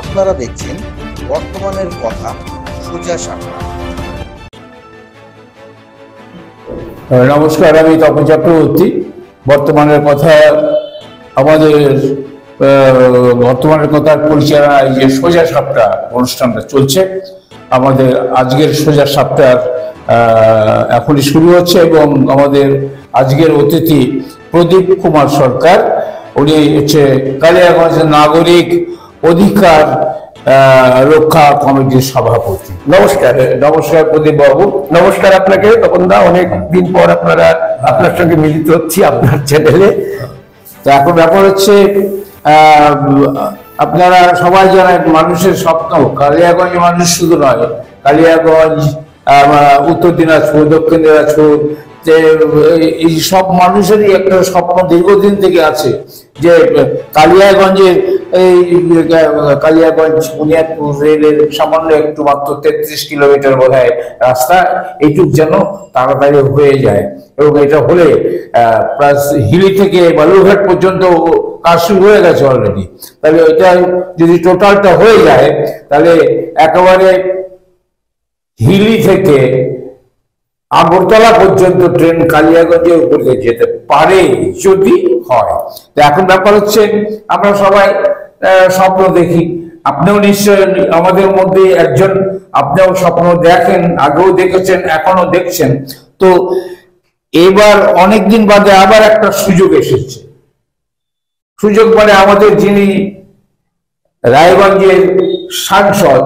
আপনারা দেখছেন বর্তমানের কথা সোজা সাপটা। নমস্কার, আমি তপন চক্রবর্তী। বর্তমানের কথা আমাদের বর্তমানের কথার পরিচালনায় যে সোজা সাপটা অনুষ্ঠানটা চলছে, আমাদের আজকের সোজা সাপটার এখনই শুরু হচ্ছে এবং আমাদের আজকের অতিথি প্রদীপ কুমার সরকার। উনি হচ্ছে কালিয়াগঞ্জ নাগরিক অধিকার রক্ষা কমিটির সভাপতি। নমস্কার। নমস্কার প্রদীপ বাবু। নমস্কার আপনাকে তপন দা, অনেক দিন পর আপনার সঙ্গে মিলিত হচ্ছি আপনার চ্যানেলে। তো এখন ব্যাপার হচ্ছে আপনারা সবাই জানেন মানুষের স্বপ্ন, কালিয়াগঞ্জ মানুষ শুধু নয়, কালিয়াগঞ্জ, উত্তর দিনাজপুর, দক্ষিণ দিনাজপুর, যে এই সব মানুষেরই একটা স্বপ্ন দীর্ঘদিন থেকে আছে যে কালিয়াগঞ্জের এই কালিয়াগঞ্জ বুনিয়াদপুর রেলের সামান্য একটু মাত্র 33 কিলোমিটার বোধ হয় রাস্তা, এইটুক যেন তাড়াতাড়ি হয়ে যায়। এবং এটা হলে প্লাস হিলি থেকে বালুরঘাট পর্যন্ত কাজ শুরু হয়ে গেছে অলরেডি। তাহলে এটা যদি টোটালটা হয়ে যায় তাহলে একেবারে হিলি থেকে আগরতলা পর্যন্ত ট্রেন কালিয়াগঞ্জের উপরে যেতে পারে যদি হয়। তো এখন ব্যাপার হচ্ছে আমরা সবাই স্বপ্ন দেখি, আপনিও নিশ্চয় আমাদের মধ্যে একজন, আপনিও স্বপ্ন দেখেন, আগেও দেখেছেন, এখনো দেখছেন। তো এবার অনেকদিন বাদে আবার একটা সুযোগ এসেছে। সুযোগ মানে আমাদের যিনি রায়গঞ্জের সাংসদ,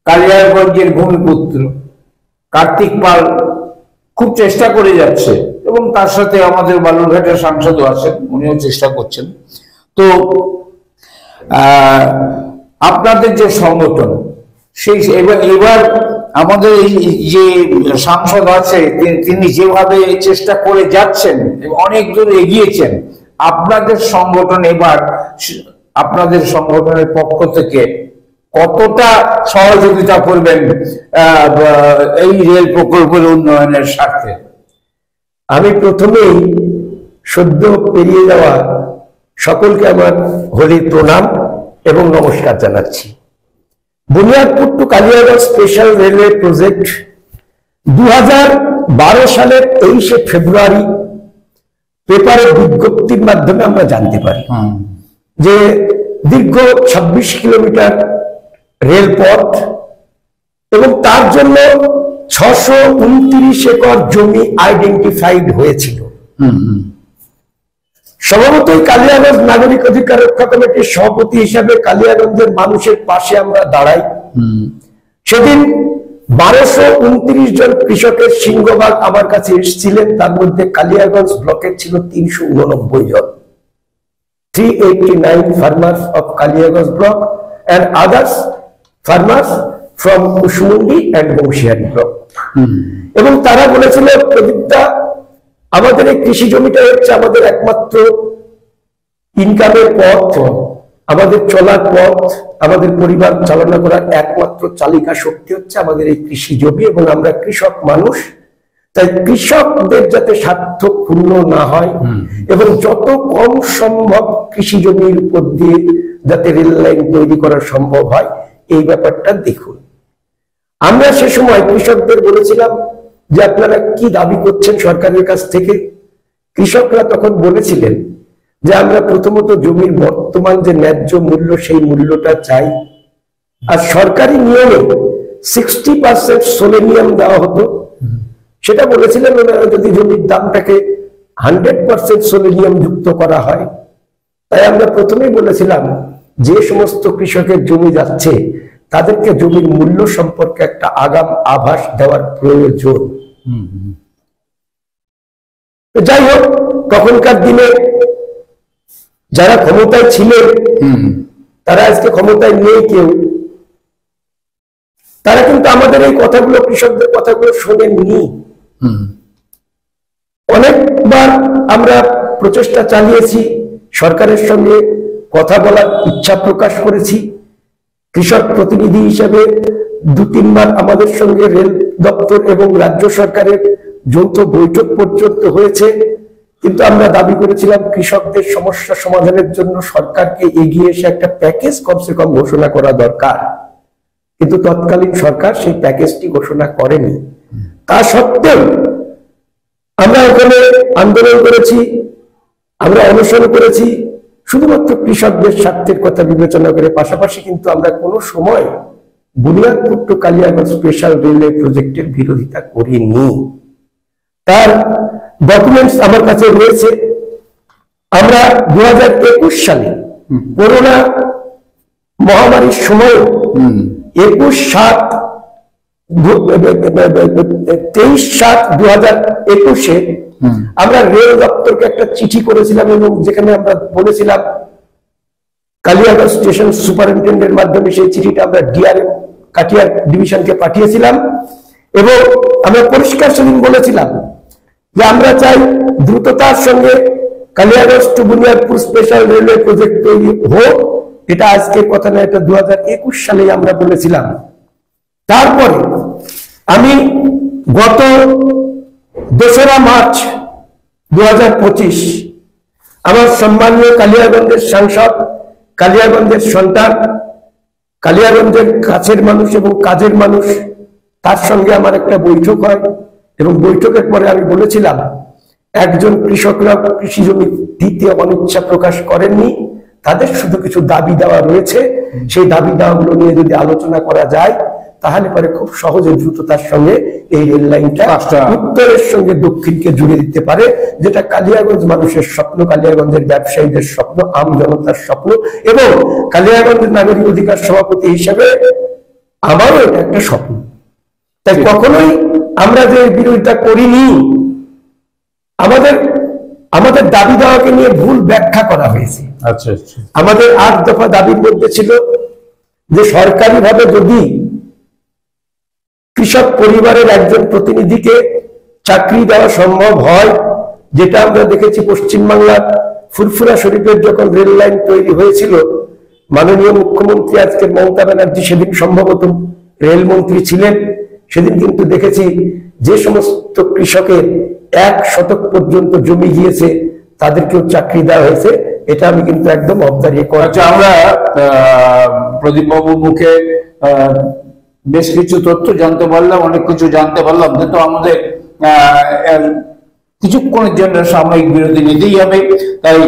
কালিয়াগঞ্জের ভূমিপুত্র কার্তিক পাল খুব চেষ্টা করে যাচ্ছে এবং তার সাথে আমাদের বালুরঘাটের সাংসদও আছেন, উনিও চেষ্টা করছেন। তো আপনাদের যে সংগঠন, সেই এবার আমাদের যে সাংসদ আছে তিনি যেভাবে চেষ্টা করে যাচ্ছেন এবং অনেক দূর এগিয়েছেন, আপনাদের সংগঠন এবার আপনাদের সংগঠনের পক্ষ থেকে কতটা সহযোগিতা করবেন এই রেল প্রকল্পের উন্নয়নের স্বার্থে? আমি প্রথমেই সদ্য পেরিয়ে যাওয়া সকলকে আমার হোলির প্রণাম এবং নমস্কার জানাচ্ছি। Buniyadpur to Kaliyaganj special railway project 2012 সালের 23শে ফেব্রুয়ারি পেপারে বিজ্ঞপ্তির মাধ্যমে আমরা জানতে পারি যে দীর্ঘ 26 কিলোমিটার রেলপথ এবং তার জন্য 629 একর জমি আইডেন্টিফাইড হয়েছিল। স্বভাবতই কালিয়াগঞ্জ নাগরিক অধিকার রক্ষা কমিটির সভাপতি হিসাবে কালিয়াগঞ্জের মানুষের পাশে আমরা দাঁড়াই। সেদিন 1229 জন কৃষকের সিংহভাগ আমার কাছে এসেছিলেন, তার মধ্যে কালিয়াগঞ্জ ব্লকের ছিল 389 জন, 389 farmers of Kaliaganj block and others farmers from Kushmundi and Bongshihari block। এবং তারা বলেছিল, প্রদীপদা, আমাদের এই কৃষি জমিটা হচ্ছে আমাদের একমাত্র ইনকামের পথ, আমাদের চলার পথ, আমাদের পরিবার চালনা করার একমাত্র চালিকা শক্তি হচ্ছে আমাদের এই কৃষি জমি এবং আমরা কৃষক মানুষ, তাই কৃষকদের যাতে স্বার্থ পূর্ণ না হয় এবং যত কম সম্ভব কৃষি জমির উপর দিয়ে যাতে রেল লাইন তৈরি করা সম্ভব হয়, এই ব্যাপারটা দেখুন। আমরা সে সময় কৃষকদের বলেছিলাম যে আপনারা কি দাবি করছেন সরকারের কাছ থেকে। কৃষকরা তখন বলেছিলেন যে আমরা প্রথমত জমির বর্তমান যে ন্যায্য মূল্য সেই মূল্যটা চাই, আর সরকারি নিয়মে 60% সোলেনিয়াম দেওয়া হতো, সেটা বলেছিলেন ওনারা যদি জমির দামটাকে 100% সোলেনিয়াম যুক্ত করা হয়। তাই আমরা প্রথমেই বলেছিলাম যে সমস্ত কৃষকের জমি যাচ্ছে তাদেরকে জমির মূল্য সম্পর্কে একটা আগাম আভাস দেওয়ার প্রয়োজন। যাই হোক, তখনকার দিনে যারা ক্ষমতায় ছিলেন তারা আজকে ক্ষমতায় নেই কেউ, তারা কিন্তু আমাদের এই কথাগুলো, কৃষকদের কথাগুলো শোনেননি। অনেকবার আমরা প্রচেষ্টা চালিয়েছি, সরকারের সঙ্গে কথা বলার ইচ্ছা প্রকাশ করেছি। কৃষক প্রতিনিধি হিসেবে 2-3 বার আমাদের সঙ্গে রেল দপ্তর এবং রাজ্য সরকারের যৌথ বৈঠক পর্যন্ত হয়েছে। কিন্তু আমরা দাবি করেছিলাম কৃষকদের সমস্যা সমাধানের জন্য সরকারকে এগিয়ে এসে একটা প্যাকেজ কমসে কম ঘোষণা করা দরকার, কিন্তু তৎকালীন সরকার সেই প্যাকেজটি ঘোষণা করেনি। তা সত্ত্বেও আমরা ওখানে আন্দোলন করেছি, আমরা অনশন করেছি শুধুমাত্র কৃষকদের স্বার্থের কথা বিবেচনা করে। পাশাপাশি কিন্তু আমরা কোনো সময় Buniyadpur to Kaliyaganj special railway প্রজেক্টের বিরোধিতা করিনি। তার ডকুমেন্টস আমার কাছে রয়েছে। আমরা 2021 সালে করোনা মহামারীর সময় 23/7/2021 আমরা রেল দপ্তরকে একটা চিঠি করেছিলাম এবং যেখানে আমরা বলেছিলাম কালিয়াগঞ্জ স্টেশন সুপারিনটেন্ডেন্টের মাধ্যমে সেই চিঠিটা আমরা ডিআরএম কাটিয়ার ডিভিশনকে পাঠিয়েছিলাম এবং আমরা পরিষ্কার সেদিন বলেছিলাম যে আমরা চাই দ্রুততার সঙ্গে Kaliyaganj to Buniyadpur special railway project তৈরি হোক। এটা আজকের কথা না, এটা 2021 সালে আমরা বলেছিলাম। তারপরে আমি গত 2রা মার্চ 2025 আমার সম্মানীয় কালিয়াগঞ্জের সাংসদ, কালিয়াগঞ্জের সন্তান, কালিয়াগঞ্জের কাছের মানুষ এবং কাজের মানুষ, তার সঙ্গে আমার একটা বৈঠক হয় এবং বৈঠকের পরে আমি বলেছিলাম একজন কৃষকরা কৃষি জমি দিতে অনিচ্ছা প্রকাশ করেননি, তাদের শুধু কিছু দাবি দেওয়া রয়েছে, সেই দাবি দেওয়াগুলো নিয়ে যদি আলোচনা করা যায় তাহলে পরে খুব সহজে দ্রুততার সঙ্গে এই রেল লাইনটা উত্তরের সঙ্গে দক্ষিণকে জুড়ে দিতে পারে, যেটা কালিয়াগঞ্জ মানুষের স্বপ্ন, কালিয়াগঞ্জের ব্যবসায়ীদের স্বপ্ন, আম জনতার স্বপ্ন এবং কালিয়াগঞ্জের নাগরিক অধিকার সভাপতি হিসেবে আমারও এটা একটা স্বপ্ন। তাই কখনোই আমরা যে বিরোধিতা করিনি, আমাদের দাবি দেওয়াকে নিয়ে ভুল ব্যাখ্যা করা হয়েছে। আচ্ছা আচ্ছা, আমাদের 8 দফা দাবির মধ্যে ছিল যে সরকারিভাবে যদি কৃষক পরিবারের একজন প্রতিনিধিকে চাকরি দেওয়া সম্ভব হয়, যেটা আমরা দেখেছি পশ্চিমবাংলার ফুরফুরা শরীফের যখন রেল লাইন তৈরি হয়েছিল, মাননীয় মুখ্যমন্ত্রী আজকের মমতা ব্যানার্জি সেদিন সম্ভবত রেলমন্ত্রী ছিলেন, সেদিন কিন্তু দেখেছি যে সমস্ত কৃষকের 1 শতক পর্যন্ত জমি গিয়েছে তাদেরকেও চাকরি দেওয়া হয়েছে। এটা আমি কিন্তু একদম অবদারিয়ে করি। আচ্ছা, আমরা প্রদীপ বাবুর মুখে বেশ কিছু তথ্য জানতে পারলাম, অনেক কিছু জানতে পারলাম, কিন্তু আমাদের কিছুক্ষণের জন্য সাময়িক বিরতি নিতেই হবে। তাই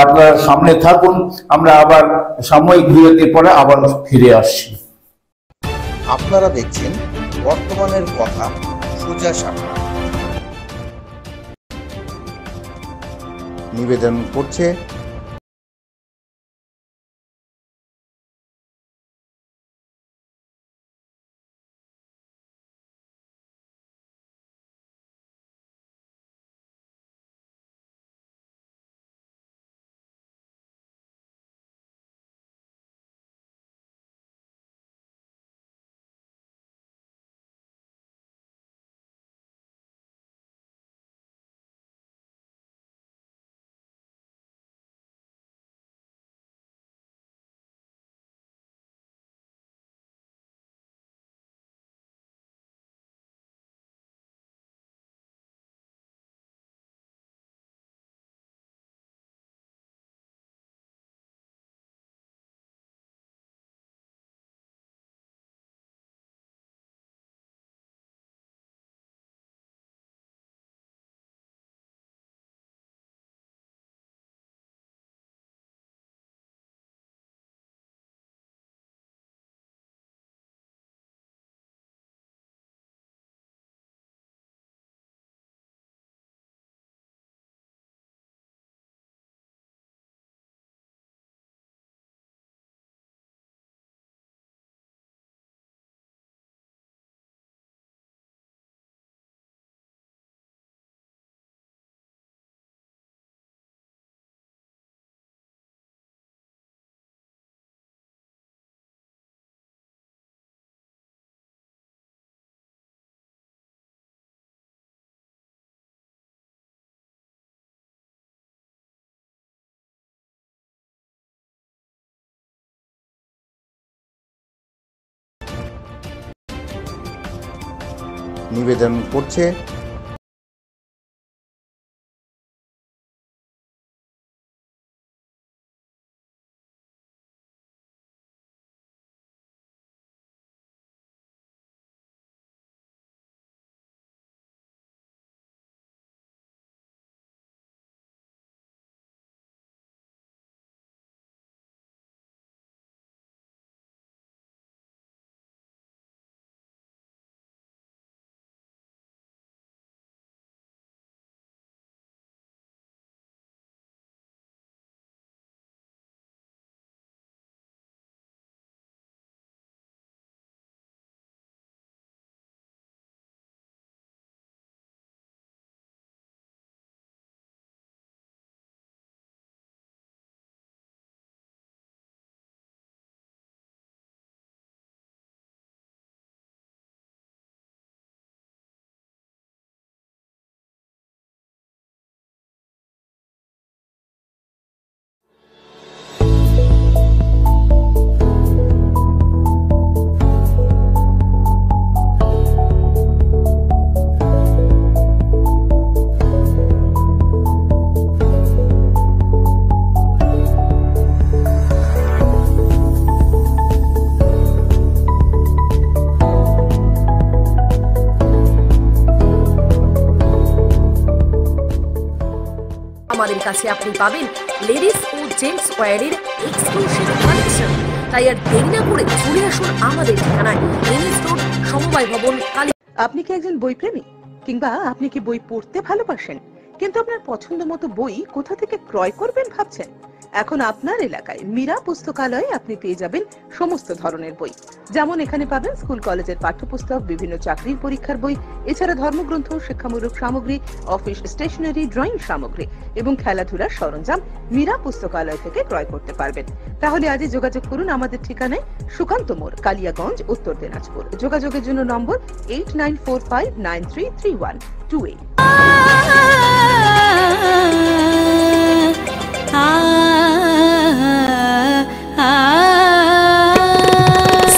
আপনারা সামনে থাকুন, আমরা আবার সাময়িক বিরতির পরে আবার ফিরে আসছি। আপনারা দেখছেন বর্তমানের কথা, সোজা সাপটা। নিবেদন করছে নিবেদন করছে কাছে আপনি পাবেন লেডিস ও জেন্টস ওয়্যারের এক্সক্লুসিভ কালেকশন। তাই আর দেরি না করে চলে আসুন আমাদের ঠিকানায়, এনএস রোড, সমবায় ভবন, কালী। আপনি কি একজন বই প্রেমী, কিংবা আপনি কি বই পড়তে ভালোবাসেন কিন্তু আপনার পছন্দ মতো বই কোথা থেকে ক্রয় করবেন ভাবছেন? এখন আপনার এলাকায় মীরা পুস্তকালয়ে আপনি পেয়ে যাবেন সমস্ত ধরনের বই। যেমন এখানে পাবেন স্কুল কলেজের পাঠ্যপুস্তক, বিভিন্ন চাকরির পরীক্ষার বই, এছাড়া ধর্মগ্রন্থ, শিক্ষামূলক সামগ্রী, অফিস স্টেশনারি, ড্রয়িং সামগ্রী এবং খেলাধুলার সরঞ্জাম মীরা পুস্তকালয় থেকে ক্রয় করতে পারবেন। তাহলে আজই যোগাযোগ করুন আমাদের ঠিকানায়, সুকান্ত মোড়, কালিয়াগঞ্জ, উত্তর দিনাজপুর। যোগাযোগের জন্য নম্বর 8945933128।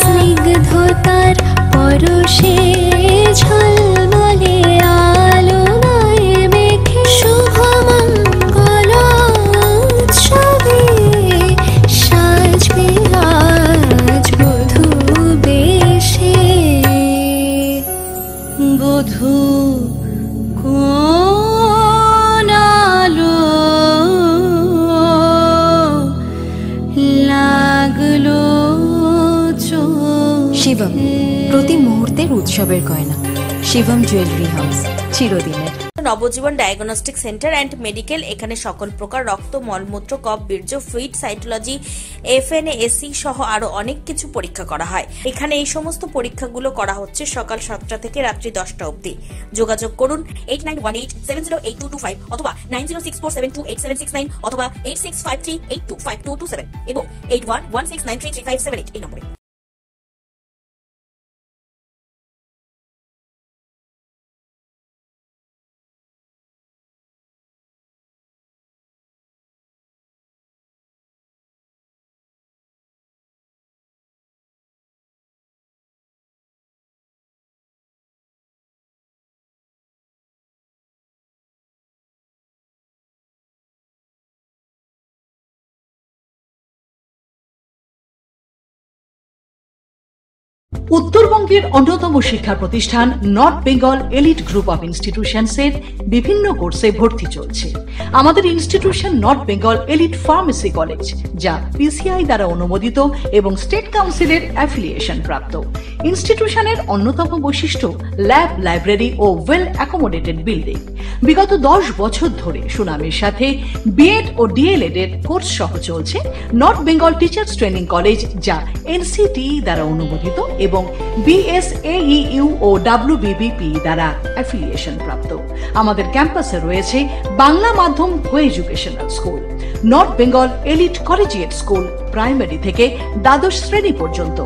স্নিগ্ধতার পরশে ঝলমলে আলোয় মেঘে শুভমঙ্গল উৎসবে সাজবে আজ বধূ বেশে। বধূ কোন আলো লাগলো শিবম, প্রতি মুহূর্তের উৎসবের গয়না। শিবম জুয়েলারি হাউস, চিরদিনের। নবজীবন ডায়াগনস্টিক সেন্টার অ্যান্ড মেডিকেল, এখানে সকল প্রকার রক্ত, মলমূত্র, কফ, বীর্য, ফ্লুইড, সাইটোলজি, FNAC সহ আরো অনেক কিছু পরীক্ষা করা হয়। এখানে এই সমস্ত পরীক্ষাগুলো করা হচ্ছে সকাল 7টা থেকে রাত্রি 10টা অবধি। যোগাযোগ করুন 8918708225 অথবা 9064728769 অথবা 8653825227 এবং 8116933578 এই নম্বরে। উত্তরবঙ্গের অন্যতম শিক্ষা প্রতিষ্ঠান north Bengal elite group of institutions এর বিভিন্ন কোর্সে ভর্তি চলছে। আমাদের institution north Bengal elite pharmacy college, যা PCI দ্বারা অনুমোদিত এবং স্টেট কাউন্সিলের অ্যাফিলিয়েশন প্রাপ্ত। ইনস্টিটিউশনের অন্যতম বৈশিষ্ট্য ল্যাব, লাইব্রেরি ও ওয়েল অ্যাকোমোডেটেড বিল্ডিং। বিগত 10 বছর ধরে সুনামের সাথে বিএড ও DLED এর কোর্স সহ চলছে north Bengal teachers training college, যা NCTE দ্বারা অনুমোদিত এবং BSAEU ও WBBP দ্বারা অ্যাফিলিয়েশন প্রাপ্ত। আমাদের ক্যাম্পাসে রয়েছে বাংলা মাধ্যম কো educational school, north Bengal elite collegiate school, primary থেকে দ্বাদশ শ্রেণী পর্যন্ত।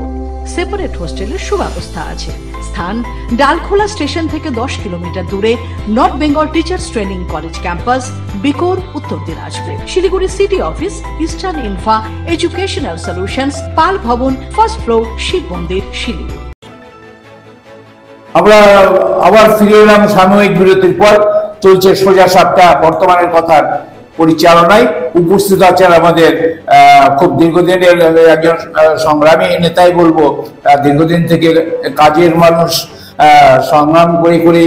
সেপারেট হোস্টেলের সুব্যবস্থা আছে। স্থান ডালখোলা স্টেশন থেকে 10 কিলোমিটার দূরে north Bengal teachers training college campus, বিকোর, Uttar Dinajpur. Siliguri city office, eastern infra educational solutions, Pal Bhavan, first floor, Shiva মন্দির, শিলিগুড়ি। আমরা আবার ফিরে এলাম সাময়িক বিরতির পর। চলছে সোজা সাপটা বর্তমানের কথার পরিচালনায়। উপস্থিত আছেন আমাদের খুব দীর্ঘদিনের একজন সংগ্রামী নেতাই বলবো, দীর্ঘদিন থেকে কাজের মানুষ, সংগ্রাম করে করে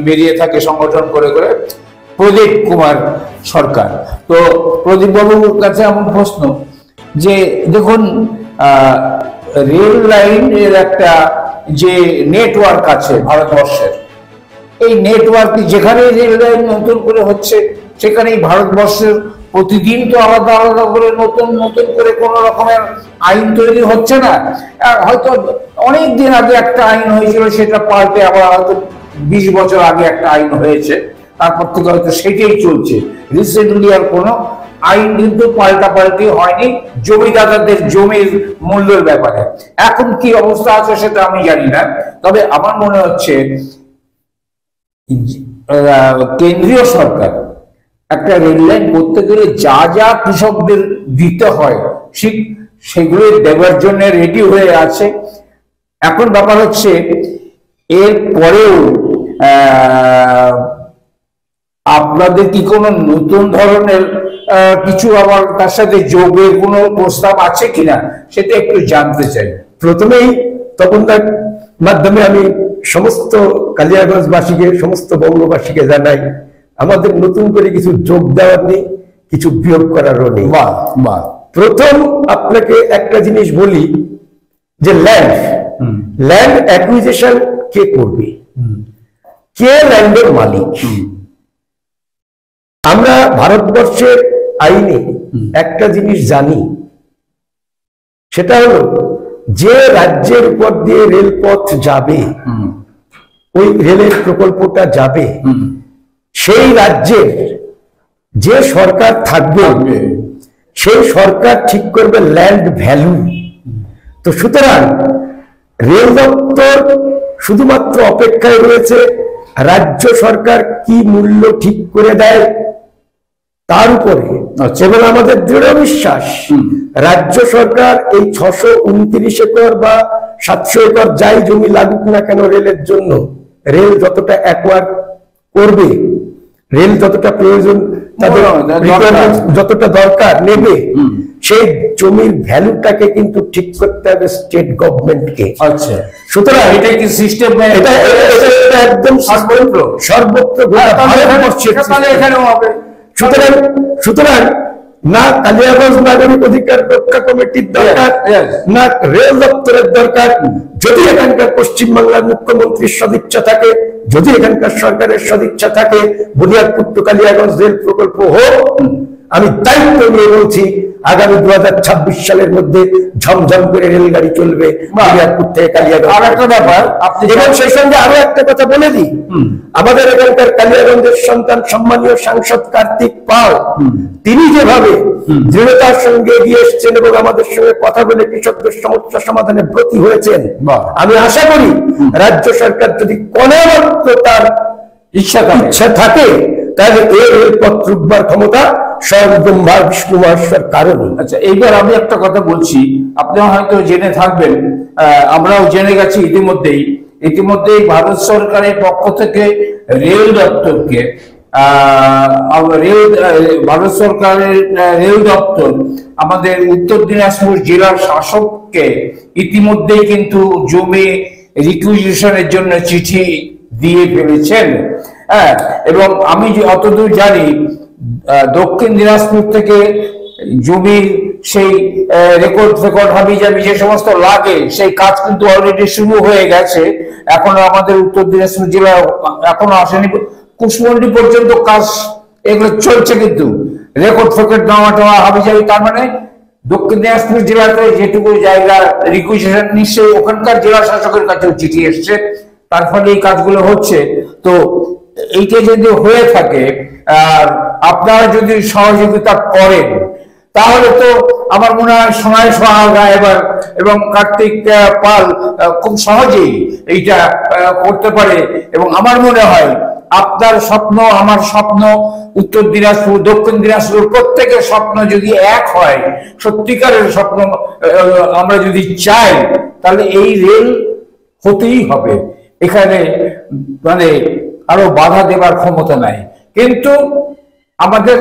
বেরিয়ে থাকে সংগঠন করে করে, প্রদীপ কুমার সরকার। তো প্রদীপ বাবুর কাছে এমন প্রশ্ন যে দেখুন, রেল লাইনের একটা যে নেটওয়ার্ক আছে ভারতবর্ষের, এই নেটওয়ার্ক যেখানে রেল লাইন নতুন করে হচ্ছে সেখানেই ভারতবর্ষের প্রতিদিন তো আলাদা আলাদা করে নতুন নতুন করে কোন রকমের আইন তৈরি হচ্ছে না। হয়তো অনেক দিন আগে একটা আইন হয়েছিল, সেটা পাল্টে আবার হয়তো 20 বছর আগে একটা আইন হয়েছে, তারপর থেকে হয়তো সেটাই চলছে। রিসেন্টলি আর কোনো আইন কিন্তু পাল্টাপাল্টি হয়নি জমিদাতাদের জমির মূল্যের ব্যাপারে। এখন কি অবস্থা আছে সেটা আমি জানি না, তবে আমার মনে হচ্ছে কেন্দ্রীয় সরকার একটা রেল লাইন করতে গেলে যা যা কৃষকদের দিতে হয় ঠিক সেগুলো দেওয়ার জন্য রেডি হয়ে আছে। এখন ব্যাপার হচ্ছে এর পরেও আপনাদের কি কোনো নতুন ধরনের কিছু আবার তার সাথে যোগের কোনো প্রস্তাব আছে কিনা সেটা একটু জানতে চাই। প্রথমেই তপনদার মাধ্যমে আমি সমস্ত কালিয়াগঞ্জবাসীকে, সমস্ত বঙ্গবাসীকে জানাই আমাদের নতুন করে কিছু যোগ দেওয়ার নেই, কিছু বিয়োগ করারও নেই। বাহ বাহ। প্রথম আপনাকে একটা জিনিস বলি যে ল্যান্ড অ্যাকুইজিশন কে করবে, কে ল্যান্ডের মালিক। আমরা ভারতবর্ষের আইনে একটা জিনিস জানি, সেটা হলো যে রাজ্যের উপর দিয়ে রেলপথ যাবে, ওই রেলের প্রকল্পটা যাবে, সেই রাজ্যের যে সরকার থাকবে সেই সরকার ঠিক করবে ল্যান্ড ভ্যালু। তো সুতরাং রেল দপ্তর শুধুমাত্র অপেক্ষায় রয়েছে রাজ্য সরকার কি মূল্য ঠিক করে দেয় তার উপরে। এবং আমাদের দৃঢ় বিশ্বাস রাজ্য সরকার এই 629 একর বা 700 একর যাই জমি লাগুক না কেন রেলের জন্য, রেল যতটা অ্যাকোয়ার করবে, রেল যতটা প্রয়োজন তাদের যতটা দরকার নেবে, সেই জমির ভ্যালুটাকে কিন্তু ঠিক করতে হবে স্টেট গভর্নমেন্টকে। আচ্ছা, সুতরাং এটা কি সিস্টেম, এটা একদম সর্বত্র এখানেও হবে। সুতরাং না কালিয়াগঞ্জ নাগরিক অধিকার রক্ষা কমিটির দরকার, না রেল দপ্তরের দরকার। যদি এখানকার পশ্চিমবাংলার মুখ্যমন্ত্রীর সদিচ্ছা থাকে, যদি এখানকার সরকারের সদিচ্ছা থাকে, বুনিয়াদপুর টু কালিয়াগঞ্জ রেল প্রকল্প হোক। আমি দায়িত্ব নিয়ে বলছি আগামী 2026 সালের মধ্যে ঝমঝম করে রেলগাড়ি চলবে বুনিয়াদপুর থেকে কালিয়াগঞ্জ। আর একটা ব্যাপার, এবং সেই সঙ্গে আরো একটা কথা বলে দিই, আমাদের এখানকার কালিয়াগঞ্জের সন্তান সম্মানীয় সাংসদ কার্তিক পাল, তিনি যেভাবে দৃঢ়তার সঙ্গে এগিয়ে এসেছেন এবং আমাদের সঙ্গে কথা বলে কৃষকদের সমস্যা সমাধানে ব্রতী হয়েছেন, আমি আশা করি রাজ্য সরকার যদি কোনমাত্র তার ইচ্ছা থাকে তাহলে এই রেলপথ রুখবার ক্ষমতা স্বয়ং ব্রহ্মা বিষ্ণু মহেশ্বর কারণ। আচ্ছা, এইবার আমি একটা কথা বলছি, আপনারা হয়তো জেনে থাকবেন, আমরাও জেনে গেছি ইতিমধ্যেই ভারত সরকারের পক্ষ থেকে রেল দপ্তরকে ভারত সরকারের রেল দপ্তর আমাদের উত্তর দিনাজপুর জেলার শাসককে ইতিমধ্যেই কিন্তু জমি রিকুইজিশনের জন্য চিঠি দিয়ে ফেলেছেন। হ্যাঁ, এবং আমি যতদূর জানি দক্ষিণ দিনাজপুর থেকে জমির সেই রেকর্ড হাবিজাবি যে সমস্ত লাগে সেই কাজ কিন্তু অলরেডি শুরু হয়ে গেছে। এখনো আমাদের উত্তর দিনাজপুর জেলা এখনো আসেনি, কুশমন্ডি পর্যন্ত কাজ এগুলো চলছে, কিন্তু রেকর্ড নেওয়া হাবিজাবি। তার মানে দক্ষিণ দিনাজপুর জেলাতে যেটুকু জায়গা রিকুইজিশন নিশ্চয়ই ওখানকার জেলা শাসকের কাছেও চিঠি এসছে, তার ফলে এই কাজগুলো হচ্ছে। তো এইটা যদি হয়ে থাকে আর আপনারা যদি সহযোগিতা করেন তাহলে তো আমার মনে হয় সোনায় সোহাগা এবার এবং কার্তিক পাল খুব সহজেই এইটা করতে পারে। এবং আমার মনে হয় আপনার স্বপ্ন, আমার স্বপ্ন, উত্তর দিনাজপুর, দক্ষিণ দিনাজপুর প্রত্যেকের স্বপ্ন যদি এক হয়, সত্যিকারের স্বপ্ন আমরা যদি চাই, তাহলে এই রেল হতেই হবে। এখানে মানে আরো বাধা দেবার ক্ষমতা নাই, কিন্তু আমাদের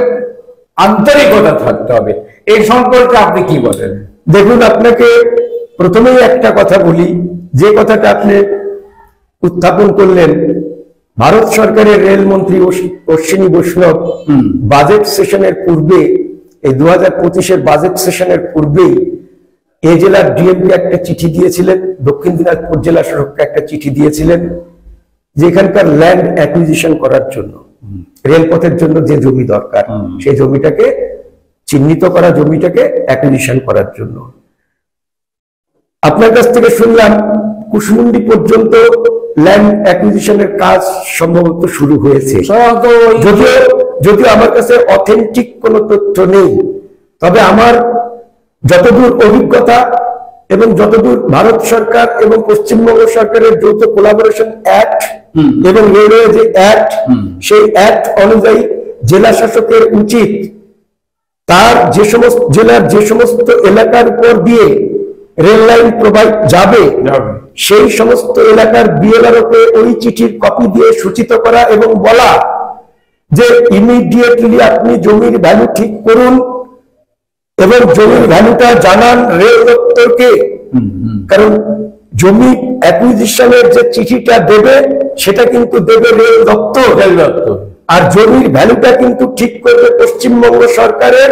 আন্তরিকতা থাকতে হবে। এই সম্পর্কে আপনি কি বলেন? দেখুন, আপনাকে প্রথমেই একটা কথা বলি, যে কথাটা আপনি উত্থাপন করলেন, ভারত সরকারের রেলমন্ত্রী অশ্বিনী বৈষ্ণব বাজেট সেশনের পূর্বে, এই 2025-এর বাজেট সেশনের পূর্বেই এই জেলার ডিএমকে একটা চিঠি দিয়েছিলেন, দক্ষিণ দিনাজপুর জেলা শাসককে একটা চিঠি দিয়েছিলেন যে এখানকার ল্যান্ড অ্যাকুইজিশন করার জন্য, রেলপথের জন্য যে জমি দরকার সেই জমিটাকে চিহ্নিত করা, জমিটাকে অ্যাকুইজিশন করার জন্য। আপনার কাছ থেকে শুনলাম কুশমুন্ডি পর্যন্ত ল্যান্ড অ্যাকুইজিশনের কাজ সম্ভবত শুরু হয়েছে। যদিও আমার কাছে অথেন্টিক কোনো তথ্য নেই, তবে আমার যতদূর অভিজ্ঞতা এবং যতদূর ভারত সরকার এবং পশ্চিমবঙ্গ সরকারের যৌথ কোলাবোরেশন অ্যাক্ট এবং রেলওয়ে যে অ্যাক্ট, সেই অ্যাক্ট অনুযায়ী জেলা শাসকের উচিত তার যে সমস্ত জেলার যে সমস্ত এলাকার উপর দিয়ে রেল লাইন প্রোভাইড যাবে সেই সমস্ত এলাকার বিএলআরওকে ওই চিঠির কপি দিয়ে সূচিত করা এবং বলা যে ইমিডিয়েটলি আপনি জমির ভ্যালু ঠিক করুন এবং জমির ভ্যালুটা জানান রেল দপ্তরকে। কারণ জমি অ্যাকুইজিশনের যে চিঠিটা দেবে সেটা কিন্তু দেবে রেল দপ্তর। আর জমির ভ্যালুটা কিন্তু ঠিক করবে পশ্চিমবঙ্গ সরকারের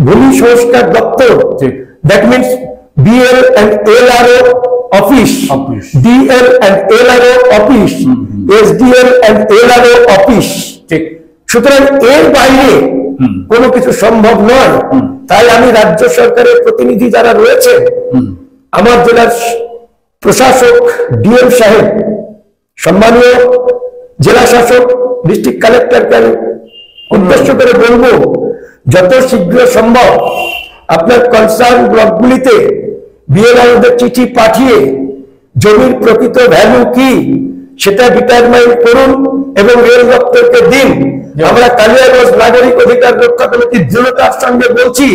ভূমি সংস্কার দপ্তর। That means BL and LRO office, DL and LRO office, SDL and LRO office. ঠিক, সুতরাং এর বাইরে কোনো কিছু সম্ভব নয়। তাই আমি রাজ্য সরকারের প্রতিনিধি যারা রয়েছে, আমার জেলার প্রশাসক DM সাহেব, সম্মানীয় জেলা শাসক, ডিস্ট্রিক্ট কালেক্টরকে উদ্দেশ্য করে বলবো, যত শীঘ্র সম্ভব আপনার কনসার্ন ব্লকগুলিতে BLROদের চিঠি পাঠিয়ে জমির প্রকৃত ভ্যালু কি সেটা ডিটারমাইন করুন এবং রেল দপ্তরকে দিন। আমরা কালিয়াগঞ্জ নাগরিক অধিকার রক্ষা কমিটির দৃঢ়তার সঙ্গে বলছি,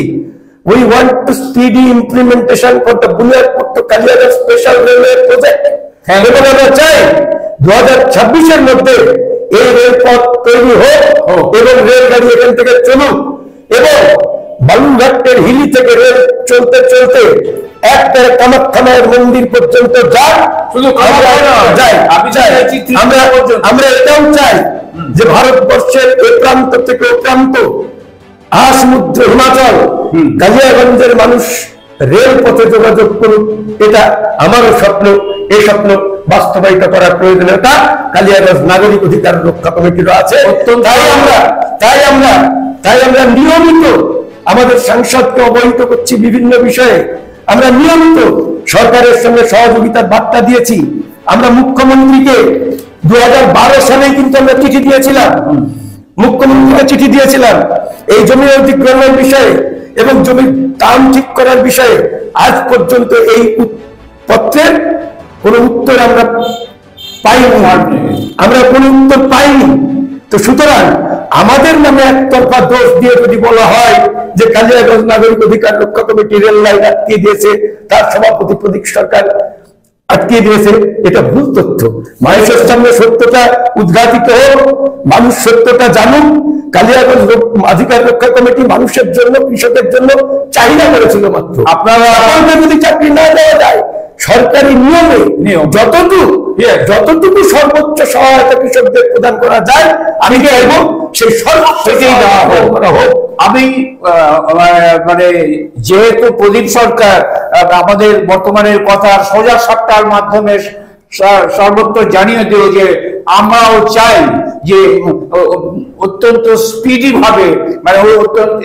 we want to speedy implementation for the Bunyadpur to Kaliaganj special railway project। এবং আমরা চাই 2026-এর মধ্যে এই রেলপথ তৈরি হোক এবং রেলগাড়ি এখান থেকে চলুক এবং বালুরঘাটের হিলি থেকে রেল চলতে চলতে একবারে কামাখ্যা মায়ের মন্দির পর্যন্ত যাক। শুধু আমরা এটাও চাই যে ভারতবর্ষের এ প্রান্ত থেকে ও প্রান্ত, সমুদ্র, হিমাচল, কালিয়াগঞ্জের মানুষ রেল পথে যোগাযোগ করুক। এটা আমারও স্বপ্ন। এই স্বপ্ন বাস্তবায়িত করার প্রয়োজনীয়তা কালিয়াগঞ্জ নাগরিক অধিকার রক্ষা কমিটিরও আছে। তাই আমরা নিয়মিত আমাদের সাংসদকে অবহিত করছি বিভিন্ন বিষয়ে। আমরা নিয়মিত সরকারের সঙ্গে সহযোগিতার বার্তা দিয়েছি। আমরা মুখ্যমন্ত্রীকে 2012 সালে কিন্তু আমরা চিঠি দিয়েছিলাম, মুখ্যমন্ত্রীকে চিঠি দিয়েছিলাম এই জমি অধিগ্রহণের বিষয়ে এবং জমির দাম ঠিক করার বিষয়ে। আজ পর্যন্ত এই পত্রের কোন উত্তর আমরা পাইনি। তো সুতরাং আমাদের নামে একতরফা দোষ দিয়ে যদি বলা হয় যে কালিয়াগঞ্জ নাগরিক অধিকার রক্ষা কমিটি রেল লাইন আটকিয়ে দিয়েছে, তার সভাপতি প্রদীপ সরকার আটকিয়ে দিয়েছে, এটা ভুল তথ্য। মানুষের সামনে সত্যটা উদ্ঘাটিত হোক, মানুষ সত্যটা জানুক। কালিয়াগঞ্জ অধিকার রক্ষা কমিটি মানুষের জন্য, কৃষকের জন্য চাহিদা করেছিল মাত্র। আপনারা যদি চাকরি না দেওয়া যায়, সরকারি নিয়মে যতটুকু সর্বোচ্চ সহায়তা কৃষকদের প্রদান করা যায়, আমি চাইব সেই সর্বোচ্চ করা হোক। আমি মানে যেহেতু প্রদীপ সরকার আমাদের বর্তমানের কথা সোজা সাপটার মাধ্যমে সর্বত্র জানিয়ে দিল যে আমরাও চাই যে অত্যন্ত স্পিডি ভাবে, মানে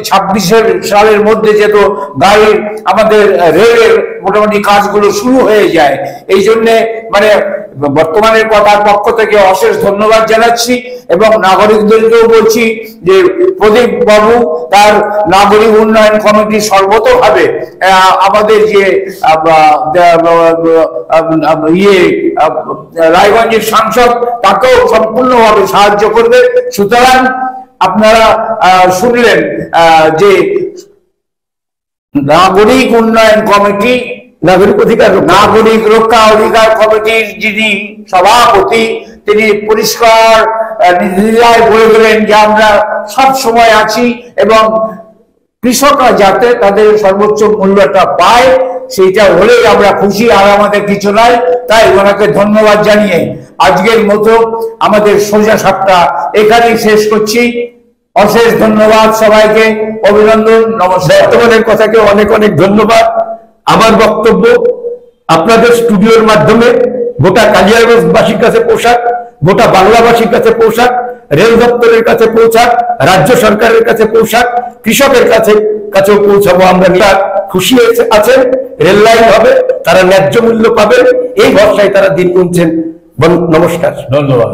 26 সালের মধ্যে যেহেতু গাড়ির আমাদের রেলের মোটামুটি কাজগুলো শুরু হয়ে যায়, এই জন্যে মানে বর্তমানের কথার পক্ষ থেকে অশেষ ধন্যবাদ জানাচ্ছি এবং নাগরিকদেরকেও বলছি যে প্রদীপ বাবু তার নাগরিক উন্নয়ন কমিটি সর্বতভাবে আমাদের যে রায়গঞ্জের সাংসদ তাকেও সম্পূর্ণভাবে সাহায্য করবে। সুতরাং আপনারা শুনলেন যে নাগরিক উন্নয়ন কমিটি, নাগরিক রক্ষা অধিকার কমিটির যিনি সভাপতি, তিনি পরিষ্কার নির্দ্বিধায় বলে গেলেন যে আমরা সব সময় আছি এবং কৃষকরা যাতে তাদের সর্বোচ্চ মূল্যটা পায় সেইটা হলেই আমরা খুশি, আর আমাদের কিছু নাই। তাই ওনাকে ধন্যবাদ জানিয়ে আজকের মতো আমাদের সোজা সাপটা এখানেই শেষ করছি। অশেষ ধন্যবাদ সবাইকে, অভিনন্দন, নমস্কার। বর্তমানের কথাকে অনেক অনেক ধন্যবাদ। আমার বক্তব্য আপনাদের স্টুডিওর মাধ্যমে গোটা কালিয়াগঞ্জবাসীর কাছে পৌঁছাক, গোটা বাংলাবাসীর কাছে পৌঁছাক, রেল দপ্তরের কাছে পৌঁছাক, রাজ্য সরকারের কাছে পৌঁছাক, কৃষকের কাছেও পৌঁছাবো। আমরা খুশি আছেন, রেল লাইন হবে, তারা ন্যায্য মূল্য পাবেন, এই ভরসায় তারা দিন গুনছেন। নমস্কার, ধন্যবাদ।